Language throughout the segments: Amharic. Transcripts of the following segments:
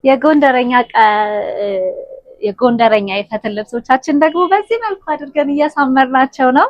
የጎንደረኛ የጎንደረኛ የፈትል ልብሶቻችን ደግሞ በዚህ መልኩ አድርገን እያሳመርናቸው ነው።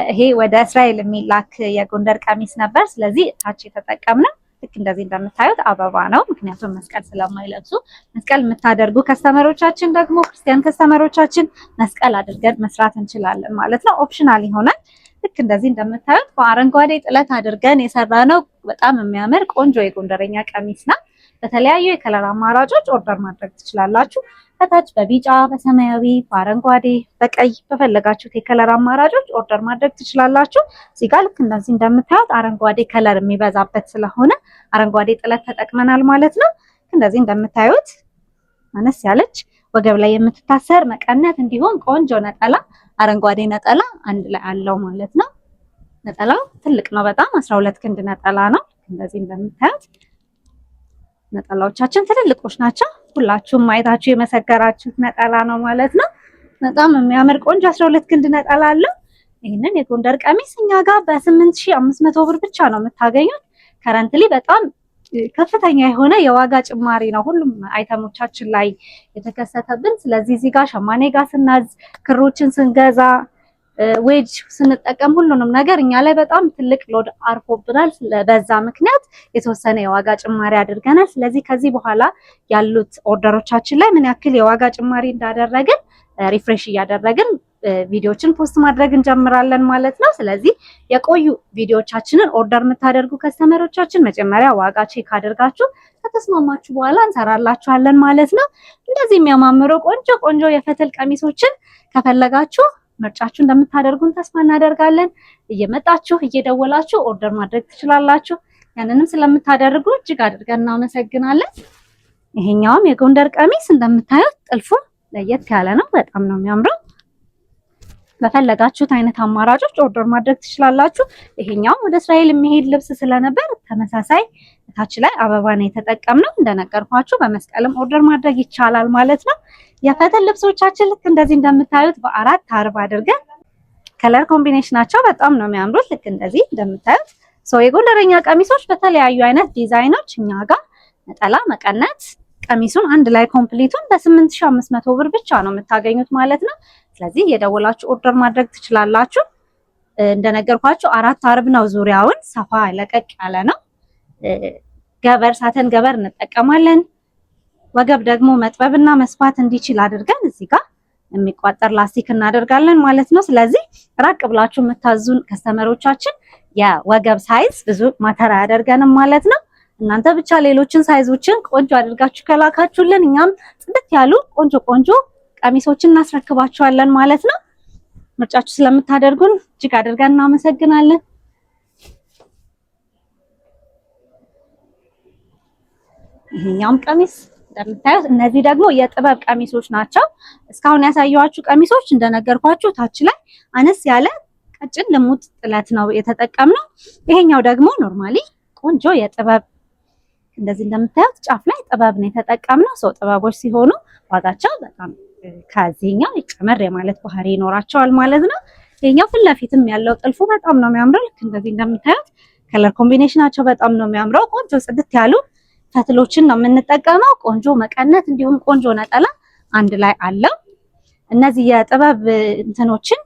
ይሄ ወደ እስራኤል የሚላክ የጎንደር ቀሚስ ነበር። ስለዚህ ታች የተጠቀምነው ልክ እንደዚህ እንደምታዩት አበባ ነው። ምክንያቱም መስቀል ስለማይለብሱ መስቀል የምታደርጉ ከስተመሮቻችን ደግሞ ክርስቲያን ከስተመሮቻችን መስቀል አድርገን መስራት እንችላለን ማለት ነው። ኦፕሽናል ይሆናል። ልክ እንደዚህ እንደምታዩት በአረንጓዴ ጥለት አድርገን የሰራነው በጣም የሚያምር ቆንጆ የጎንደረኛ ቀሚስ ነው። በተለያዩ የከለር አማራጮች ኦርደር ማድረግ ትችላላችሁ። ከታች በቢጫ፣ በሰማያዊ፣ በአረንጓዴ፣ በቀይ በፈለጋችሁት የከለር አማራጮች ኦርደር ማድረግ ትችላላችሁ። እዚህ ጋር ልክ እንደዚህ እንደምታዩት አረንጓዴ ከለር የሚበዛበት ስለሆነ አረንጓዴ ጥለት ተጠቅመናል ማለት ነው። እንደዚህ እንደምታዩት አነስ ያለች ወገብ ላይ የምትታሰር መቀነት እንዲሁም ቆንጆ ነጠላ አረንጓዴ ነጠላ አንድ ላይ አለው ማለት ነው። ነጠላው ትልቅ ነው በጣም 12 ክንድ ነጠላ ነው። እንደዚህ እንደምታዩት ነጠላዎቻችን ትልልቆች ናቸው። ሁላችሁም ማየታችሁ የመሰከራችሁት ነጠላ ነው ማለት ነው። በጣም የሚያምር ቆንጆ 12 ክንድ ነጠላ አለው። ይህንን የጎንደር ቀሚስ እኛ ጋር በ8500 ብር ብቻ ነው የምታገኙት። ከረንትሊ በጣም ከፍተኛ የሆነ የዋጋ ጭማሪ ነው ሁሉም አይተሞቻችን ላይ የተከሰተብን። ስለዚህ እዚህ ጋር ሸማኔ ጋር ስናዝ ክሮችን ስንገዛ ዌጅ ስንጠቀም ሁሉንም ነገር እኛ ላይ በጣም ትልቅ ሎድ አርፎብናል። በዛ ምክንያት የተወሰነ የዋጋ ጭማሪ አድርገናል። ስለዚህ ከዚህ በኋላ ያሉት ኦርደሮቻችን ላይ ምን ያክል የዋጋ ጭማሪ እንዳደረግን ሪፍሬሽ እያደረግን ቪዲዮችን ፖስት ማድረግ እንጀምራለን ማለት ነው። ስለዚህ የቆዩ ቪዲዮቻችንን ኦርደር የምታደርጉ ከስተመሮቻችን መጀመሪያ ዋጋ ቼክ አድርጋችሁ ከተስማማችሁ በኋላ እንሰራላችኋለን ማለት ነው። እንደዚህ የሚያማምሩ ቆንጆ ቆንጆ የፈትል ቀሚሶችን ከፈለጋችሁ ምርጫችሁ እንደምታደርጉን ተስፋ እናደርጋለን። እየመጣችሁ እየደወላችሁ ኦርደር ማድረግ ትችላላችሁ። ያንንም ስለምታደርጉ እጅግ አድርገን እናመሰግናለን። ይሄኛውም የጎንደር ቀሚስ እንደምታዩት ጥልፉ ለየት ያለ ነው። በጣም ነው የሚያምረው። በፈለጋችሁት አይነት አማራጮች ኦርደር ማድረግ ትችላላችሁ። ይሄኛውም ወደ እስራኤል የሚሄድ ልብስ ስለነበር ተመሳሳይ ታች ላይ አበባ ነው የተጠቀምነው። እንደነገርኳችሁ በመስቀልም ኦርደር ማድረግ ይቻላል ማለት ነው። የፈትል ልብሶቻችን ልክ እንደዚህ እንደምታዩት በአራት አርብ አድርገን ከለር ኮምቢኔሽናቸው በጣም ነው የሚያምሩት። ልክ እንደዚህ እንደምታዩት የጎንደረኛ ቀሚሶች በተለያዩ አይነት ዲዛይኖች እኛ ጋር ነጠላ፣ መቀነት ቀሚሱን አንድ ላይ ኮምፕሊቱን በ8500 ብር ብቻ ነው የምታገኙት ማለት ነው። ስለዚህ የደወላችሁ ኦርደር ማድረግ ትችላላችሁ። እንደነገርኳችሁ አራት አርብ ነው። ዙሪያውን ሰፋ ለቀቅ ያለ ነው። ገበር ሳተን ገበር እንጠቀማለን። ወገብ ደግሞ መጥበብና መስፋት እንዲችል አድርገን እዚህ ጋር የሚቋጠር ላስቲክ እናደርጋለን ማለት ነው። ስለዚህ ራቅ ብላችሁ የምታዙን ከስተመሮቻችን የወገብ ሳይዝ ብዙ ማተር አያደርገንም ማለት ነው። እናንተ ብቻ ሌሎችን ሳይዞችን ቆንጆ አድርጋችሁ ከላካችሁልን እኛም ጽድት ያሉ ቆንጆ ቆንጆ ቀሚሶችን እናስረክባችኋለን ማለት ነው። ምርጫችሁ ስለምታደርጉን እጅግ አድርገን እናመሰግናለን። ይሄኛውም ቀሚስ እንደምታዩት እነዚህ ደግሞ የጥበብ ቀሚሶች ናቸው። እስካሁን ያሳየኋችሁ ቀሚሶች እንደነገርኳችሁ ታች ላይ አነስ ያለ ቀጭን ልሙጥ ጥለት ነው የተጠቀምነው። ይሄኛው ደግሞ ኖርማሊ ቆንጆ የጥበብ እንደዚህ እንደምታዩት ጫፍ ላይ ጥበብ ነው የተጠቀምነው። ጥበቦች ሲሆኑ ዋጋቸው በጣም ከዚህኛው ይጨመር የማለት ባህሪ ይኖራቸዋል ማለት ነው። ይሄኛው ፊት ለፊትም ያለው ጥልፉ በጣም ነው የሚያምረው። ልክ እንደዚህ እንደምታዩት ከለር ኮምቢኔሽናቸው በጣም ነው የሚያምረው። ቆንጆ ጽድት ያሉ ፈትሎችን ነው የምንጠቀመው። ቆንጆ መቀነት እንዲሁም ቆንጆ ነጠላ አንድ ላይ አለው። እነዚህ የጥበብ እንትኖችን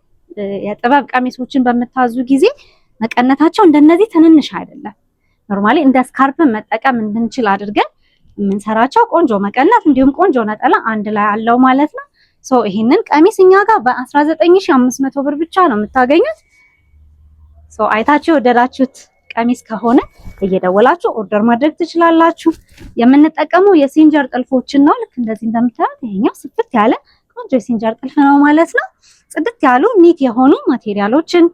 የጥበብ ቀሚሶችን በምታዙ ጊዜ መቀነታቸው እንደነዚህ ትንንሽ አይደለም። ኖርማሊ እንደ ስካርፕን መጠቀም እንድንችል አድርገን የምንሰራቸው ቆንጆ መቀነት እንዲሁም ቆንጆ ነጠላ አንድ ላይ አለው ማለት ነው። ይሄንን ቀሚስ እኛ ጋር በ19500 ብር ብቻ ነው የምታገኙት። አይታችሁ የወደዳችሁት ቀሚስ ከሆነ እየደወላችሁ ኦርደር ማድረግ ትችላላችሁ። የምንጠቀመው የሲንጀር ጥልፎችን ነው። ልክ እንደዚህ እንደምታዩት ይሄኛው ስፍት ያለ ቆንጆ የሲንጀር ጥልፍ ነው ማለት ነው። ጽድት ያሉ ኒት የሆኑ ማቴሪያሎችን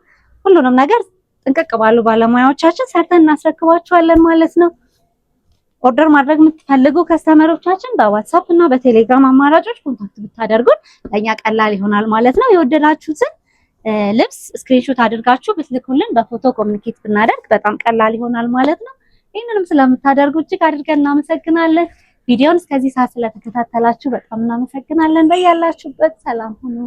ሁሉንም ነገር ጥንቅቅ ባሉ ባለሙያዎቻችን ሰርተን እናስረክባችኋለን ማለት ነው። ኦርደር ማድረግ የምትፈልጉ ከስተመሮቻችን በዋትስአፕ እና በቴሌግራም አማራጮች ኮንታክት ብታደርጉን ለኛ ቀላል ይሆናል ማለት ነው። የወደዳችሁትን ልብስ ስክሪንሾት አድርጋችሁ ብትልኩልን በፎቶ ኮሚኒኬት ብናደርግ በጣም ቀላል ይሆናል ማለት ነው። ይህንንም ስለምታደርጉ እጅግ አድርገን እናመሰግናለን። ቪዲዮውን እስከዚህ ሰዓት ስለተከታተላችሁ በጣም እናመሰግናለን። በያላችሁበት ሰላም ሁኑ።